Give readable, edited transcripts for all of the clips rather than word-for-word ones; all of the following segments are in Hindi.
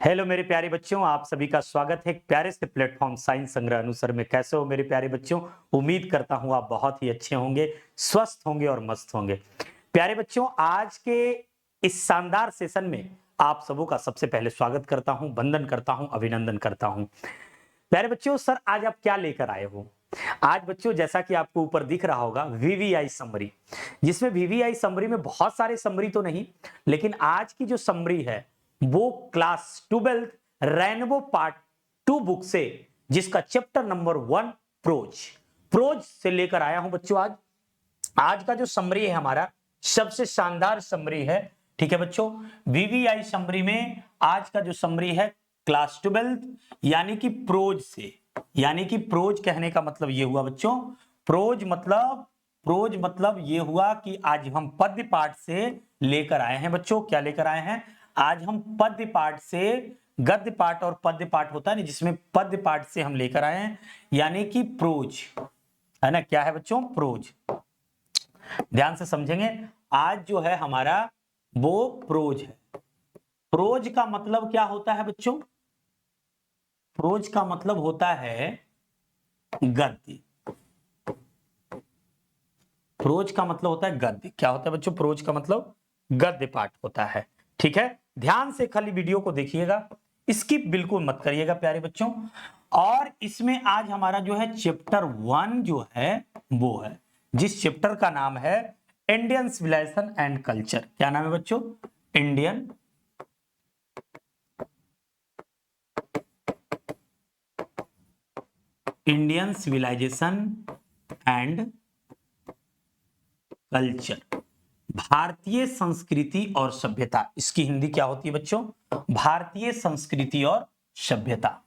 हेलो मेरे प्यारे बच्चों, आप सभी का स्वागत है एक प्यारे से प्लेटफॉर्म साइंस संग्रह अनुसार में। कैसे हो मेरे प्यारे बच्चों? उम्मीद करता हूं आप बहुत ही अच्छे होंगे, स्वस्थ होंगे और मस्त होंगे। प्यारे बच्चों, आज के इस शानदार सेशन में आप सबों का सबसे पहले स्वागत करता हूं, वंदन करता हूं, अभिनंदन करता हूं। प्यारे बच्चों, सर आज आप क्या लेकर आए हो? आज बच्चों जैसा कि आपको ऊपर दिख रहा होगा वीवीआई समरी, जिसमें वीवीआई समरी में बहुत सारे समरी तो नहीं, लेकिन आज की जो समरी है वो क्लास 12 रेनबो पार्ट 2 बुक से, जिसका चैप्टर नंबर 1 प्रोज प्रोज से लेकर आया हूं बच्चों। आज का जो समरी है हमारा सबसे शानदार समरी है। ठीक है बच्चों, वीवीआई समरी में आज का जो समरी है क्लास 12 यानी कि प्रोज से, यानी कि प्रोज कहने का मतलब ये हुआ बच्चों, प्रोज मतलब ये हुआ कि आज हम पद्य पाठ से लेकर आए हैं बच्चों। क्या लेकर आए हैं? आज हम पद्य पाठ से, गद्य पाठ और पद्य पाठ होता है ना, जिसमें पद्य पाठ से हम लेकर आए हैं यानी कि प्रोज, है ना। क्या है बच्चों? प्रोज। ध्यान से समझेंगे, आज जो है हमारा वो प्रोज है। प्रोज का मतलब क्या होता है बच्चों? प्रोज का मतलब होता है गद्य। प्रोज का मतलब होता है गद्य। क्या होता है बच्चों? प्रोज का मतलब गद्य पाठ होता है। ठीक है, ध्यान से खाली वीडियो को देखिएगा, स्किप बिल्कुल मत करिएगा प्यारे बच्चों। और इसमें आज हमारा जो है चैप्टर 1 जो है वो है, जिस चैप्टर का नाम है इंडियन सिविलाइजेशन एंड कल्चर। क्या नाम है बच्चों? Indian Indian civilisation and culture, भारतीय संस्कृति और सभ्यता। इसकी हिंदी क्या होती है बच्चों? भारतीय संस्कृति और सभ्यता।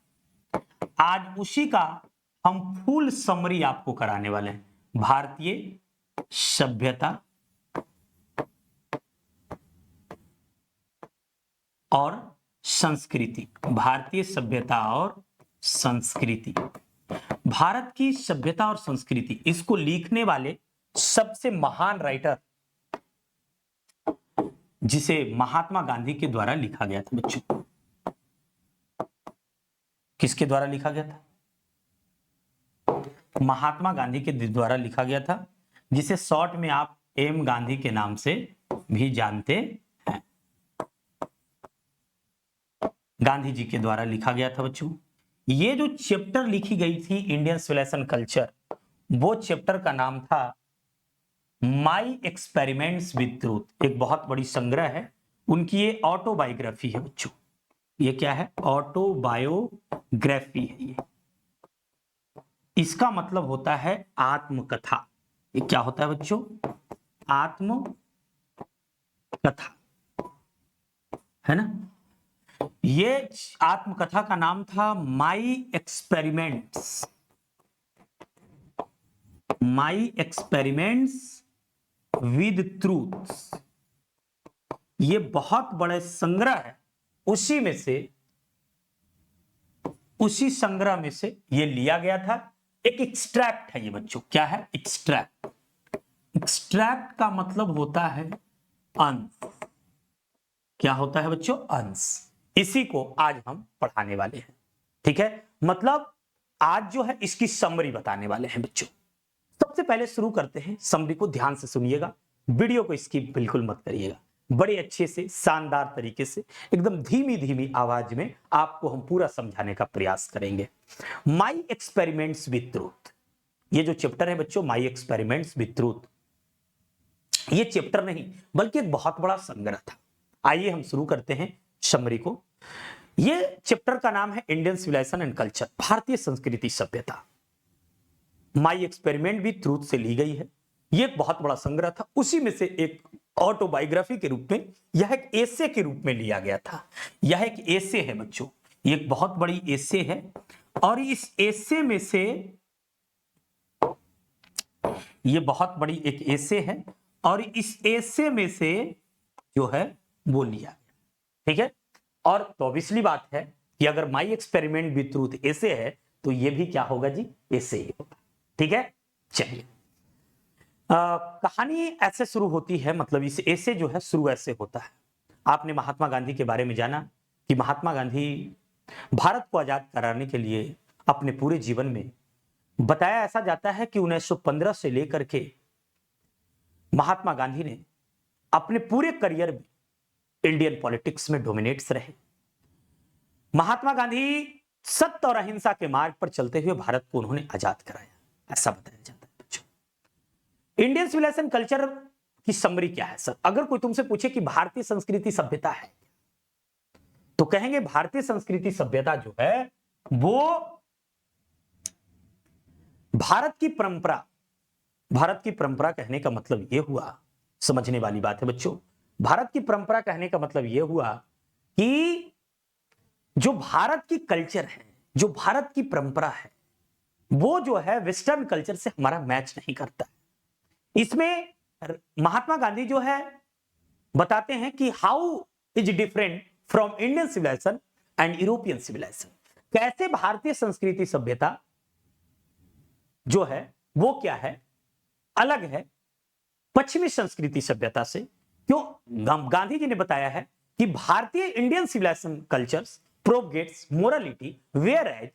आज उसी का हम फुल समरी आपको कराने वाले हैं। भारतीय सभ्यता और संस्कृति, भारतीय सभ्यता और संस्कृति। भारत की सभ्यता और संस्कृति, इसको लिखने वाले सबसे महान राइटर, जिसे महात्मा गांधी के द्वारा लिखा गया था बच्चों। किसके द्वारा लिखा गया था? महात्मा गांधी के द्वारा लिखा गया था, जिसे शॉर्ट में आप एम गांधी के नाम से भी जानते हैं। गांधी जी के द्वारा लिखा गया था बच्चों। ये जो चैप्टर लिखी गई थी इंडियन सिविलाइजेशन कल्चर, वो चैप्टर का नाम था माई एक्सपेरिमेंट्स विद ट्रूथ। एक बहुत बड़ी संग्रह है उनकी, ये ऑटोबायोग्राफी है बच्चों। ये क्या है? ऑटोबायोग्राफी है ये। इसका मतलब होता है आत्मकथा। ये क्या होता है बच्चों? आत्मकथा, है ना। ये आत्मकथा का नाम था माई एक्सपेरिमेंट्स विद ट्रूथ। ये बहुत बड़े संग्रह है, उसी संग्रह में से ये लिया गया था। एक एक्सट्रैक्ट है ये बच्चों। क्या है? एक्सट्रैक्ट। एक्सट्रैक्ट का मतलब होता है अंश। क्या होता है बच्चों? अंश। इसी को आज हम पढ़ाने वाले हैं। ठीक है, मतलब आज जो है इसकी समरी बताने वाले हैं बच्चों। सबसे पहले शुरू करते हैं, समरी को ध्यान से सुनिएगा, वीडियो को स्किप बिल्कुल मत करिएगा। बड़े अच्छे से, शानदार तरीके से, एकदम धीमी धीमी आवाज में आपको हम पूरा समझाने का प्रयास करेंगे। माई एक्सपेरिमेंट्स विद ट्रूथ, ये जो चैप्टर है बच्चों, माई एक्सपेरिमेंट्स विद ट्रूथ, ये चैप्टर नहीं बल्कि एक बहुत बड़ा संग्रह था। आइए हम शुरू करते हैं समरी को। ये चैप्टर का नाम है इंडियन सिविलाइजेशन एंड कल्चर, भारतीय संस्कृति सभ्यता। माई एक्सपेरिमेंट भी ट्रूथ से ली गई है। यह एक बहुत बड़ा संग्रह था, उसी में से एक ऑटोबायोग्राफी के रूप में, यह एक एसे के रूप में लिया गया था। यह एक एसे है बच्चों, यह एक बहुत बड़ी एसे है। और इस एसे में से, यह बहुत बड़ी एक एसे है और इस एसे में से जो है वो लिया गया। ठीक है, और तो ऑब्वियसली बात है कि अगर माई एक्सपेरिमेंट विद ट्रूथ एसे है तो ये भी क्या होगा जी? एसे ही होगा। ठीक है, चलिए कहानी ऐसे शुरू होती है, मतलब इस ऐसे जो है शुरू ऐसे होता है। आपने महात्मा गांधी के बारे में जाना, कि महात्मा गांधी भारत को आजाद कराने के लिए अपने पूरे जीवन में, बताया ऐसा जाता है कि 1915 से लेकर के महात्मा गांधी ने अपने पूरे करियर में इंडियन पॉलिटिक्स में डोमिनेट्स रहे। महात्मा गांधी सत्य और अहिंसा के मार्ग पर चलते हुए भारत को उन्होंने आजाद कराया, ऐसा बताया जाता है बच्चों। इंडियन सिविलाइजेशन कल्चर की समरी क्या है सर? अगर कोई तुमसे पूछे कि भारतीय संस्कृति सभ्यता है, तो कहेंगे भारतीय संस्कृति सभ्यता जो है वो भारत की परंपरा। भारत की परंपरा कहने का मतलब यह हुआ, समझने वाली बात है बच्चों, भारत की परंपरा कहने का मतलब यह हुआ कि जो भारत की कल्चर है, जो भारत की परंपरा है, वो जो है वेस्टर्न कल्चर से हमारा मैच नहीं करता। इसमें महात्मा गांधी जो है बताते हैं कि how is different from Indian civilisation and European civilisation. कैसे भारतीय संस्कृति सभ्यता जो है वो क्या है, अलग है पश्चिमी संस्कृति सभ्यता से। क्यों? गांधी जी ने बताया है कि भारतीय Indian civilization cultures propagates morality, where as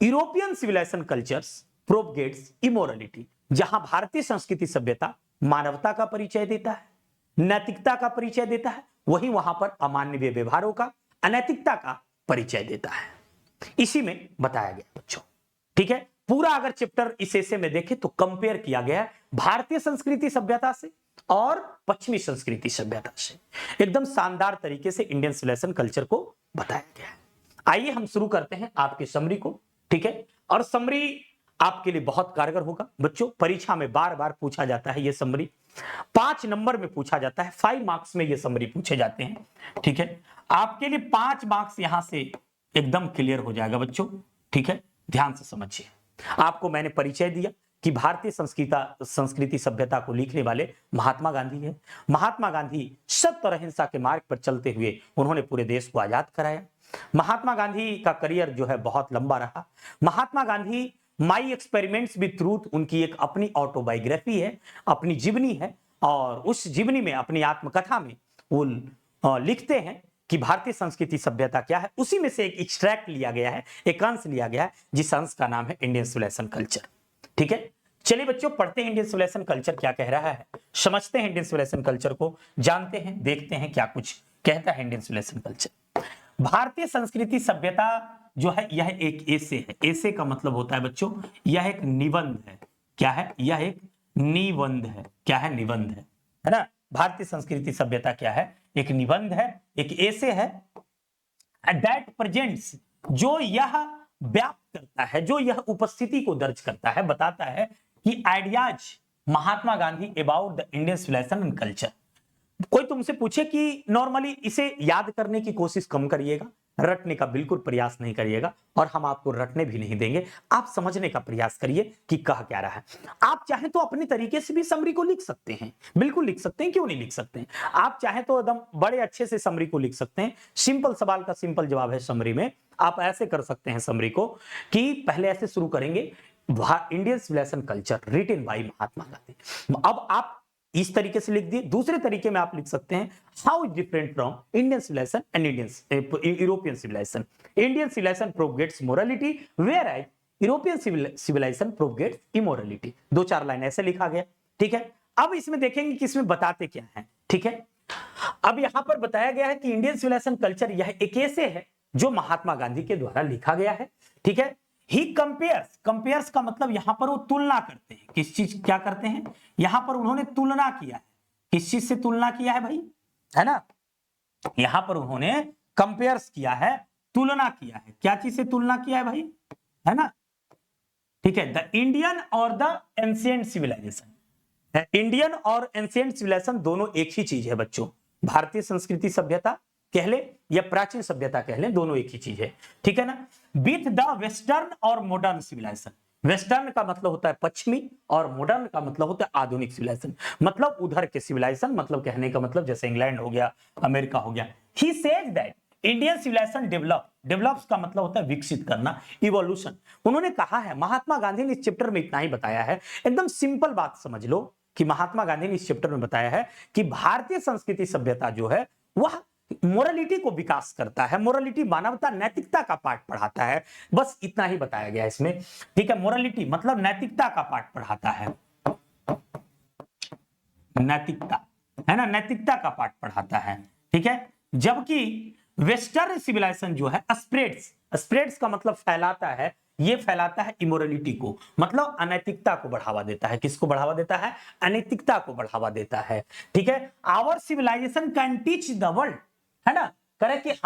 European civilization cultures propagates immorality. जहां भारतीय संस्कृति सभ्यता मानवता का परिचय देता है, नैतिकता का परिचय देता है, वहीं वहां पर अमानवीय व्यवहारों का, अनैतिकता का परिचय देता है। इसी में बताया गया बच्चों, ठीक है। पूरा अगर चैप्टर इस एसे में देखें तो कंपेयर किया गया है भारतीय संस्कृति सभ्यता से और पश्चिमी संस्कृति सभ्यता से। एकदम शानदार तरीके से इंडियन सिविलाइजेशन कल्चर को बताया गया है। आइए हम शुरू करते हैं आपके समरी को, ठीक है। और समरी आपके लिए बहुत कारगर होगा बच्चों। परीक्षा में बार बार पूछा जाता है ये समरी, 5 नंबर में पूछा जाता है, 5 मार्क्स में ये समरी पूछे जाते हैं, ठीक है। आपके लिए 5 मार्क्स यहां से एकदम क्लियर हो जाएगा बच्चों, ठीक है। ध्यान से समझिए। आपको मैंने परिचय दिया कि भारतीय संस्कृति सभ्यता को लिखने वाले महात्मा गांधी है। महात्मा गांधी सत्य और अहिंसा के मार्ग पर चलते हुए उन्होंने पूरे देश को आजाद कराया। महात्मा गांधी का करियर जो है बहुत लंबा रहा। Mahatma Gandhi my experiments with truth उनकी एक अपनी ऑटोबायोग्राफी है, अपनी जीवनी है, और उस जीवनी में, अपनी आत्मकथा में वो लिखते हैं कि भारतीय संस्कृति सभ्यता क्या है। उसी में से एक एक्सट्रैक्ट लिया गया है, एक अंश लिया गया है, जिस अंश का नाम है इंडियन सिविलाइजेशन कल्चर, ठीक है। चलिए बच्चों, पढ़ते हैं इंडियन सिविलाइजेशन कल्चर क्या कह रहा है, समझते हैं इंडियन सिविलाइजेशन कल्चर को, जानते हैं, देखते हैं क्या कुछ कहता है इंडियन सिविलाइजेशन कल्चर। भारतीय संस्कृति सभ्यता जो है यह एक एसे है। एसे का मतलब होता है बच्चों, यह एक निबंध है। क्या है? यह एक निबंध है। क्या है? निबंध है ना। भारतीय संस्कृति सभ्यता क्या है? एक निबंध है, एक एसे है दैट प्रेजेंट्स, जो यह व्याप्त करता है, जो यह उपस्थिति को दर्ज करता है, बताता है कि ideas Mahatma Gandhi about the Indian civilisation and culture. कोई तुमसे पूछे कि नॉर्मली इसे याद करने की कोशिश कम करिएगा, रटने का बिल्कुल प्रयास नहीं करिएगा, और हम आपको रटने भी नहीं देंगे। आप समझने का प्रयास करिए कि कह क्या रहा है। आप चाहें तो अपनी तरीके से भी समरी को लिख सकते हैं, बिल्कुल लिख सकते हैं, क्यों नहीं लिख सकते हैं। आप चाहें तो एकदम बड़े अच्छे से समरी को लिख सकते हैं। सिंपल सवाल का सिंपल जवाब है समरी में। आप ऐसे कर सकते हैं समरी को कि पहले ऐसे शुरू करेंगे, Indian civilization culture written by Mahatma Gandhi. अब आप इस तरीके से लिख दिए। दूसरे तरीके में आप लिख सकते हैं, how is different from Indian civilisation and European civilization. Indian civilization propagates morality, where as European civilization propagates immorality. 2-4 line ऐसे लिखा गया, ठीक है। अब इसमें देखेंगे कि इसमें बताते क्या है, ठीक है। अब यहां पर बताया गया है कि इंडियन सिविलाइजेशन कल्चर यह एक ऐसे है जो महात्मा गांधी के द्वारा लिखा गया है, ठीक है। ही कंपेयर्स, कंपेयर्स का मतलब यहां पर वो तुलना करते हैं। किस चीज, क्या करते हैं? यहां पर उन्होंने तुलना किया है। किस चीज से तुलना किया है भाई? है ना, यहां पर उन्होंने कंपेयर्स किया है, तुलना किया है। क्या चीज से तुलना किया है भाई? है ना, ठीक है। द इंडियन और द एंशिएंट सिविलाइजेशन। इंडियन और एंशिएंट सिविलाइजेशन दोनों एक ही चीज है बच्चों। भारतीय संस्कृति सभ्यता कह ले या प्राचीन सभ्यता कह ले, दोनों एक ही चीज है, ठीक है ना। विथ द वेस्टर्न और मॉडर्न सिविलाइजेशन। वेस्टर्न का मतलब होता है पश्चिमी, और मॉडर्न का मतलब होता है आधुनिक सिविलाइजेशन, मतलब उधर के सिविलाइजेशन। मतलब कहने का मतलब जैसे इंग्लैंड हो गया, अमेरिका हो गया। He says that Indian civilisation develops का मतलब होता है विकसित करना, इवोल्यूशन। उन्होंने कहा है, महात्मा गांधी ने इस चैप्टर में इतना ही बताया है, एकदम सिंपल बात समझ लो कि महात्मा गांधी ने इस चैप्टर में बताया है कि भारतीय संस्कृति सभ्यता जो है वह मोरालिटी को विकास करता है। मोरालिटी मानवता नैतिकता का पाठ पढ़ाता है। बस इतना ही बताया गया इसमें, ठीक है। मोरालिटी मतलब नैतिकता का पाठ पढ़ाता है, नैतिकता, है ना, नैतिकता का पाठ पढ़ाता है, ठीक है। जबकि वेस्टर्न सिविलाइजेशन जो है स्प्रेड्स का मतलब फैलाता है, ये फैलाता है इमोरलिटी को, मतलब अनैतिकता को बढ़ावा देता है। किसको बढ़ावा देता है? अनैतिकता को बढ़ावा देता है, ठीक है। Our civilization can teach the world, है ना, करे कि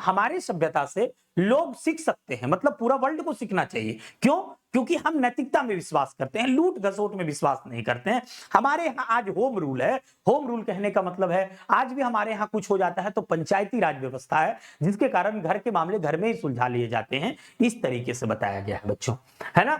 हमारी सभ्यता से लोग सीख सकते हैं, मतलब पूरा वर्ल्ड को सीखना चाहिए। क्यों? क्योंकि हम नैतिकता में विश्वास करते हैं, लूट घसोट में विश्वास नहीं करते हैं। हमारे यहाँ आज होम रूल है। होम रूल कहने का मतलब है आज भी हमारे यहाँ कुछ हो जाता है तो पंचायती राज व्यवस्था है, जिसके कारण घर के मामले घर में ही सुलझा लिए जाते हैं। इस तरीके से बताया गया है बच्चों, है ना।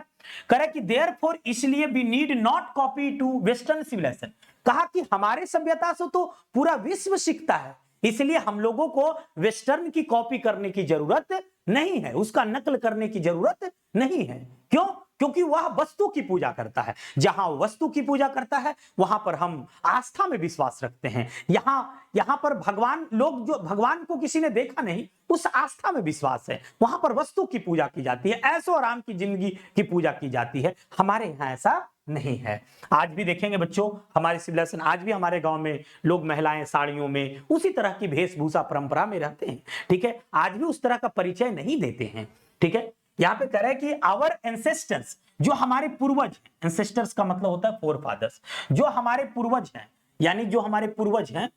करे कि देयरफॉर, इसलिए we need not copy to western civilization, कहा कि हमारे सभ्यता से तो पूरा विश्व सीखता है, इसलिए हम लोगों को वेस्टर्न की कॉपी करने की जरूरत नहीं है, उसका नकल करने की जरूरत नहीं है। क्यों? क्योंकि वह वस्तु की पूजा करता है। जहां वस्तु की पूजा करता है वहां पर हम आस्था में विश्वास रखते हैं। यहां पर भगवान, लोग जो भगवान को किसी ने देखा नहीं, उस आस्था में विश्वास है। वहां पर वस्तु की पूजा की जाती है, ऐशो आराम की जिंदगी की पूजा की जाती है। हमारे यहाँ ऐसा नहीं है। आज भी देखेंगे बच्चों, हमारे सिविलाइजेशन, आज भी हमारे गांव में लोग महिलाएं साड़ियों में उसी तरह की वेशभूषा परंपरा में रहते हैं, ठीक है। आज भी उस तरह का परिचय नहीं देते हैं, ठीक है। यहाँ पे कह रहे हैं कि आवर एंसेस्टर्स, जो हमारे पूर्वज, एंसेस्टर्स का मतलब होता है फोर फादर्स, जो हमारे पूर्वज हैं, यानी जो हमारे पूर्वज हैं,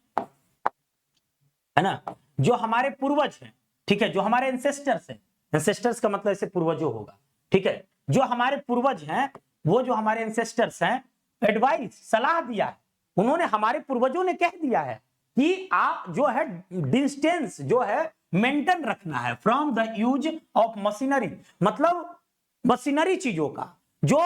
है ना, जो हमारे पूर्वज हैं, ठीक है, जो हमारे एंसेस्टर्स हैं, एंसेस्टर्स का मतलब ऐसे पूर्वजों होगा, ठीक है। जो हमारे पूर्वज हैं, वो जो हमारे एंसेस्टर्स हैं, एडवाइस, सलाह दिया है, उन्होंने, हमारे पूर्वजों ने कह दिया है कि आप जो है डिस्टेंस जो है मेंटेन रखना है from the use of machinery, मतलब मशीनरी चीजों का, जो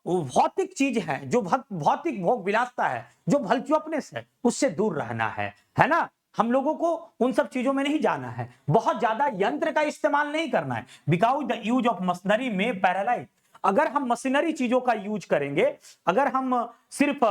भौतिक चीज है, जो भौतिक भोग विलासता है, जो भलचुअपनेस है, उससे दूर रहना है ना। हम लोगों को उन सब चीजों में नहीं जाना है, बहुत ज्यादा यंत्र का इस्तेमाल नहीं करना है। Because the use of machinery में पैरालाइज, अगर हम मशीनरी चीजों का यूज करेंगे, अगर हम सिर्फ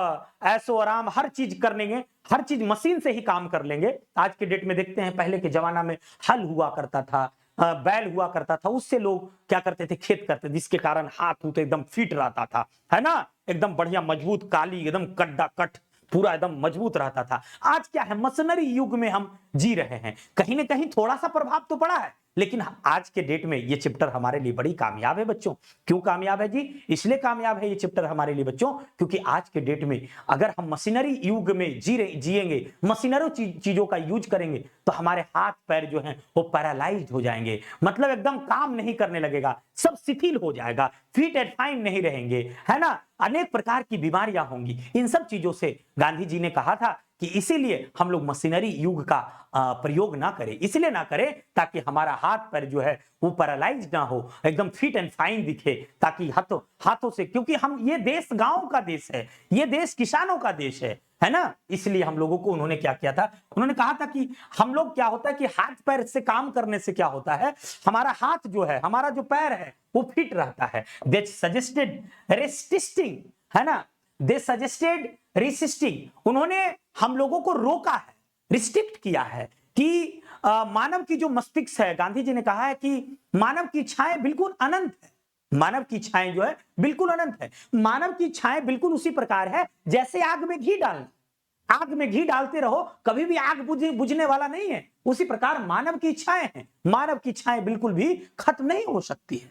ऐसो आराम हर चीज कर लेंगे, हर चीज मशीन से ही काम कर लेंगे। आज के डेट में देखते हैं, पहले के जमाना में हल हुआ करता था, बैल हुआ करता था, उससे लोग क्या करते थे, खेत करते थे, जिसके कारण हाथ उत एकदम फिट रहता था, है ना, एकदम बढ़िया मजबूत, काली एकदम कड्डा कट पूरा एकदम मजबूत रहता था। आज क्या है, मशीनरी युग में हम जी रहे हैं। कहीं ना कहीं थोड़ा सा प्रभाव तो पड़ा है, लेकिन आज के डेट में ये चैप्टर हमारे लिए बड़ी कामयाब है बच्चों। क्यों कामयाब है जी? इसलिए कामयाब है ये चैप्टर हमारे लिए बच्चों, क्योंकि आज के डेट में अगर हम मशीनरी युग में जिएंगे, मशीनरी चीजों का यूज करेंगे, तो हमारे हाथ पैर जो हैं वो पैरालाइज्ड हो जाएंगे, मतलब एकदम काम नहीं करने लगेगा, सब शिथिल हो जाएगा, फिट एंड फाइन नहीं रहेंगे, है ना, अनेक प्रकार की बीमारियां होंगी। इन सब चीजों से गांधी जी ने कहा था कि इसीलिए हम लोग मशीनरी युग का प्रयोग ना करें, इसलिए ना करें ताकि हमारा हाथ पैर जो है वो पैरालाइज ना हो, एकदम फिट एंड फाइन दिखे, ताकि हाथों से, क्योंकि हम, ये देश गांव का देश है, ये देश किसानों का देश है ना। इसलिए हम लोगों को उन्होंने क्या किया था, उन्होंने कहा था कि हम लोग, क्या होता है कि हाथ पैर से काम करने से क्या होता है, हमारा हाथ जो है, हमारा जो पैर है वो फिट रहता है। दे सजेस्टेड रेसिस्टिंग, है ना, दे सजेस्टेड रेसिस्टिंग, उन्होंने हम लोगों को रोका है, रिस्ट्रिक्ट किया है कि मानव की जो मस्तिष्क है, गांधी जी ने कहा है कि मानव की इच्छाएं बिल्कुल अनंत है, मानव की इच्छाएं जो है बिल्कुल अनंत है। मानव की इच्छाएं बिल्कुल उसी प्रकार है जैसे आग में घी डालना, आग में घी डालते रहो, कभी भी आग बुझने वाला नहीं है। उसी प्रकार मानव की इच्छाएं हैं, मानव की इच्छाएं बिल्कुल भी खत्म नहीं हो सकती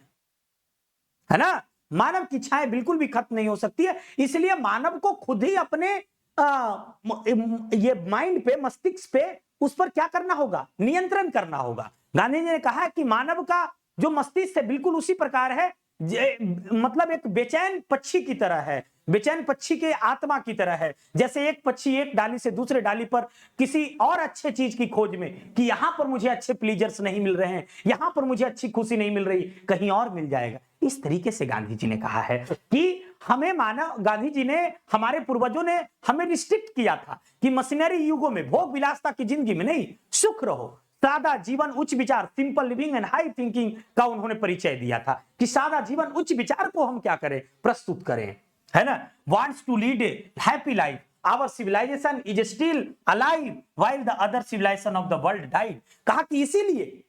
है ना, मानव की इच्छाएं बिल्कुल भी खत्म नहीं हो सकती है। इसलिए मानव को खुद ही अपने ये माइंड पे, मस्तिष्क पे, उस पर क्या करना होगा, नियंत्रण करना होगा। गांधी जी ने कहा कि मानव का जो मस्तिष्क है बिल्कुल उसी प्रकार है, मतलब एक बेचैन पक्षी की तरह है, बेचैन पक्षी के आत्मा की तरह है। जैसे एक पक्षी एक डाली से दूसरे डाली पर किसी और अच्छे चीज की खोज में, कि यहां पर मुझे अच्छे प्लीजर्स नहीं मिल रहे हैं, यहां पर मुझे अच्छी खुशी नहीं मिल रही, कहीं और मिल जाएगा। इस तरीके से गांधी जी ने कहा है कि हमें गांधी जी ने, हमारे पूर्वजों ने हमें रिस्ट्रिक्ट किया था कि मशीनरी युगों में, भोग विलासता की जिंदगी में नहीं, सुख रहो, सादा जीवन, उच्च विचार, simple living and high thinking का उन्होंने परिचय दिया था कि सादा जीवन, उच्च विचार को हम क्या करें, प्रस्तुत करें, है ना। Wants to lead a happy life, our civilization is still alive while the other civilization of the world died. कहा कि इसीलिए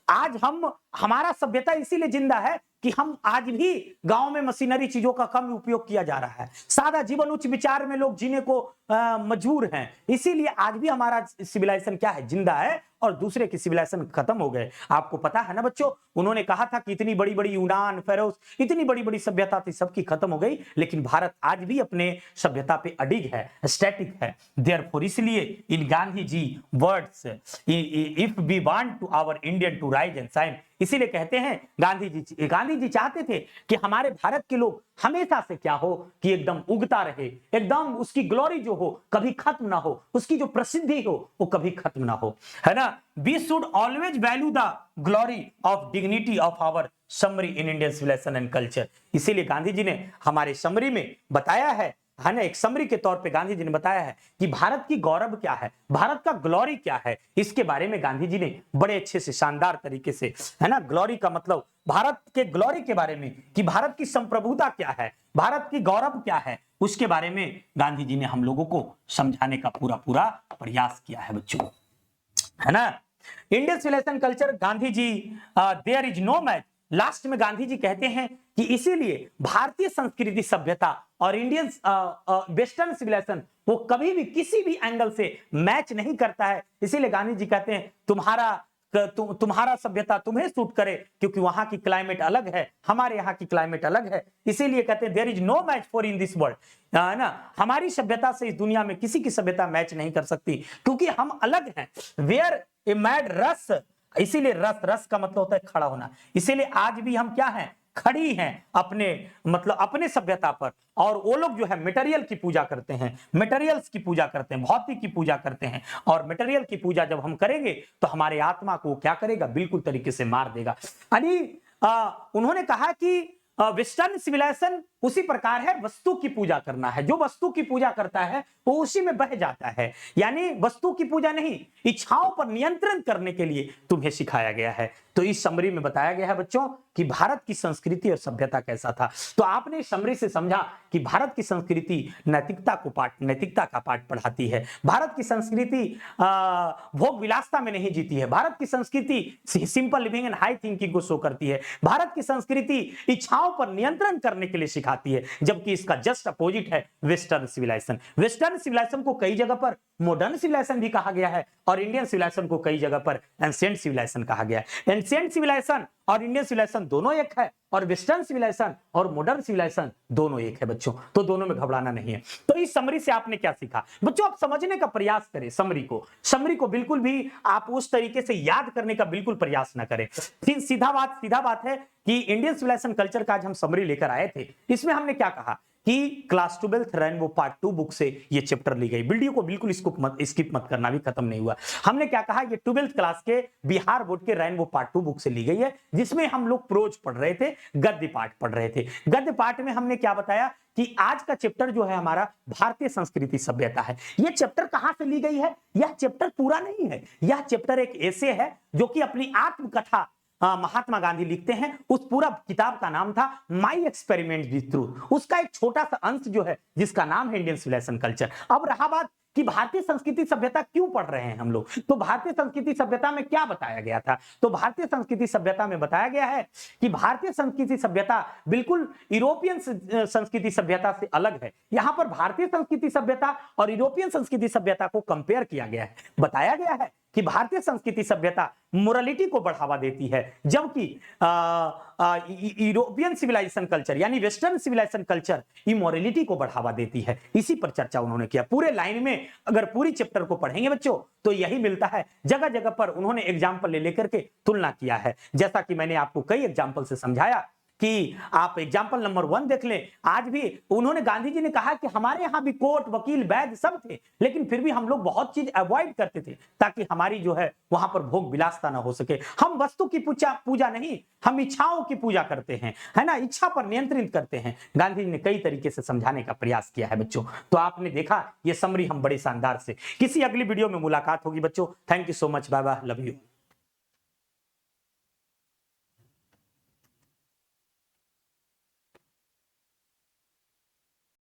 आज हमारा सभ्यता इसीलिए जिंदा है कि हम आज भी गांव में मशीनरी चीजों का कम उपयोग किया जा रहा है, सादा जीवन उच्च विचार में लोग जीने को मजबूर हैं, इसीलिए आज भी हमारा सिविलाइजेशन क्या है, जिंदा है, और दूसरे की सिविलाइजेशन खत्म हो गए। आपको पता है ना बच्चों, उन्होंने कहा था कि इतनी बड़ी बड़ी यूनान, फेरोस, इतनी बड़ी बड़ी सभ्यता थी, सबकी खत्म हो गई, लेकिन भारत आज भी अपने सभ्यता पे अडिग है, स्टैटिक है। देयरफॉर इसलिए in Gandhi ji words, if we want to our Indian to rise and shine, इसीलिए कहते हैं गांधी जी चाहते थे कि हमारे भारत के लोग हमेशा से क्या हो कि एकदम उगता रहे, एकदम उसकी ग्लोरी जो हो कभी खत्म ना हो, उसकी जो प्रसिद्धि हो वो कभी खत्म ना हो, है ना। We should always value the glory of dignity of our summary in Indian civilisation and culture. इसीलिए गांधी जी ने हमारे समरी में बताया है ना, एक समरी के तौर पे गांधी जी ने बताया है कि भारत की गौरव क्या है, भारत का ग्लोरी क्या है, इसके बारे में गांधी जी ने बड़े अच्छे से शानदार तरीके से, है ना, ग्लोरी का मतलब भारत के ग्लोरी के बारे में कि भारत की संप्रभुता क्या है, भारत की गौरव क्या है, उसके बारे में गांधी जी ने हम लोगों को समझाने का पूरा पूरा प्रयास किया है बच्चों, है ना। Indian civilization culture, Gandhi ji there is no match. Last में गांधी जी कहते हैं कि इसीलिए भारतीय संस्कृति सभ्यता और इंडियन वेस्टर्न सिविलाइजेशन वो कभी भी किसी भी एंगल से मैच नहीं करता है। इसीलिए गांधी जी कहते हैं तुम्हारा सभ्यता तुम्हें सूट करे, क्योंकि वहां की क्लाइमेट अलग है, हमारे यहाँ की क्लाइमेट अलग है। इसीलिए कहते हैं there is no match for in this world, है ना, हमारी सभ्यता से इस दुनिया में किसी की सभ्यता मैच नहीं कर सकती, क्योंकि हम अलग हैं। वेयर ए मैड रस, इसीलिए रस का मतलब होता है खड़ा होना, इसीलिए आज भी हम क्या हैं, खड़ी हैं अपने मतलब अपने सभ्यता पर। और वो लोग जो है मटेरियल की पूजा करते हैं, मटेरियल्स की पूजा करते हैं, भौतिक की पूजा करते हैं, और मटेरियल की पूजा जब हम करेंगे तो हमारे आत्मा को क्या करेगा, बिल्कुल तरीके से मार देगा। उन्होंने कहा कि वेस्टर्न सिविलाइजेशन उसी प्रकार है, वस्तु की पूजा करना है, जो वस्तु की पूजा करता है वो उसी में बह जाता है, यानी वस्तु की पूजा नहीं, इच्छाओं पर नियंत्रण करने के लिए तुम्हें सिखाया गया है। तो इस समरी में बताया गया है बच्चों कि भारत की संस्कृति और सभ्यता कैसा था। तो आपने समरी से समझा कि भारत की संस्कृति नैतिकता का पाठ पढ़ाती है, भारत की संस्कृति भोग विलासता में नहीं जीती है, भारत की संस्कृति simple living and high thinking को शो करती है, भारत की संस्कृति इच्छाओं पर नियंत्रण करने के लिए सिखाती है, जबकि इसका जस्ट अपोजिट है वेस्टर्न सिविलाइजेशन। वेस्टर्न सिविलाइजेशन को कई जगह पर मॉडर्न सिविलाइजेशन भी कहा गया है, और इंडियन सिविलाइजेशन को कई जगह पर एंशिएंट सिविलाइजेशन कहा गया है। एंशिएंट सिविलाइजेशन और इंडियन सिविलाइजेशन दोनों एक है, और वेस्टर्न सिविलाइजेशन और मॉडर्न सिविलाइजेशन दोनों एक है बच्चों, तो दोनों में घबराना नहीं है। तो इस समरी से आपने क्या सीखा बच्चों, आप समझने का प्रयास करें समरी को बिल्कुल भी आप उस तरीके से याद करने का बिल्कुल प्रयास ना करें। सीधा बात है कि इंडियन सिविलाइजेशन कल्चर का आज हम समरी लेकर आए थे, इसमें हमने क्या कहा कि class 12th rainbow part 2 book से ये चैप्टर ली गई। वीडियो को बिल्कुल स्किप मत करना, भी खत्म नहीं हुआ। हमने क्या कहा, ये 12th क्लास के बिहार बोर्ड के रेनबो पार्ट 2 बुक से ली गई है, जिसमें हम लोग प्रोज पढ़ रहे थे, गद्य पाठ पढ़ रहे थे। गद्य पाठ में हमने क्या बताया कि आज का चैप्टर जो है हमारा भारतीय संस्कृति सभ्यता है। यह चैप्टर कहां से ली गई है, यह चैप्टर पूरा नहीं है, यह चैप्टर एक ऐसे है जो कि अपनी आत्मकथा महात्मा गांधी लिखते हैं। उस पूरा किताब का नाम था माई एक्सपेरिमेंट विद ट्रूथ, उसका एक छोटा सा अंश जो है जिसका नाम है इंडियन सिविलाइजेशन कल्चर। अब रहा बात कि भारतीय संस्कृति सभ्यता क्यों पढ़ रहे हैं हम लोग, तो भारतीय संस्कृति सभ्यता में क्या बताया गया था, तो भारतीय संस्कृति सभ्यता में बताया गया है कि भारतीय संस्कृति सभ्यता बिल्कुल यूरोपियन संस्कृति सभ्यता से अलग है। यहां पर भारतीय संस्कृति सभ्यता और यूरोपियन संस्कृति सभ्यता को कंपेयर किया गया है। बताया गया है कि भारतीय संस्कृति सभ्यता मोरालिटी को बढ़ावा देती है, जबकि यूरोपियन सिविलाइजेशन कल्चर यानी वेस्टर्न सिविलाइजेशन कल्चर इमोरलिटी को बढ़ावा देती है। इसी पर चर्चा उन्होंने किया। पूरे लाइन में अगर पूरी चैप्टर को पढ़ेंगे बच्चों तो यही मिलता है। जगह जगह पर उन्होंने एग्जाम्पल ले लेकर के तुलना किया है, जैसा कि मैंने आपको कई एग्जाम्पल से समझाया कि आप एग्जाम्पल नंबर 1 देख लें। आज भी उन्होंने, गांधी जी ने कहा कि हमारे यहां भी कोर्ट, वकील, वैद्य सब थे, लेकिन फिर भी हम लोग बहुत चीज अवॉइड करते थे ताकि हमारी जो है वहां पर भोग विलासता ना हो सके। हम वस्तु की पूजा नहीं, हम इच्छाओं की पूजा करते हैं, है ना, इच्छा पर नियंत्रित करते हैं। गांधी जी ने कई तरीके से समझाने का प्रयास किया है बच्चों। तो आपने देखा ये समरी हम बड़े शानदार से। किसी अगली वीडियो में मुलाकात होगी बच्चों। Thank you so much, bye bye, love you.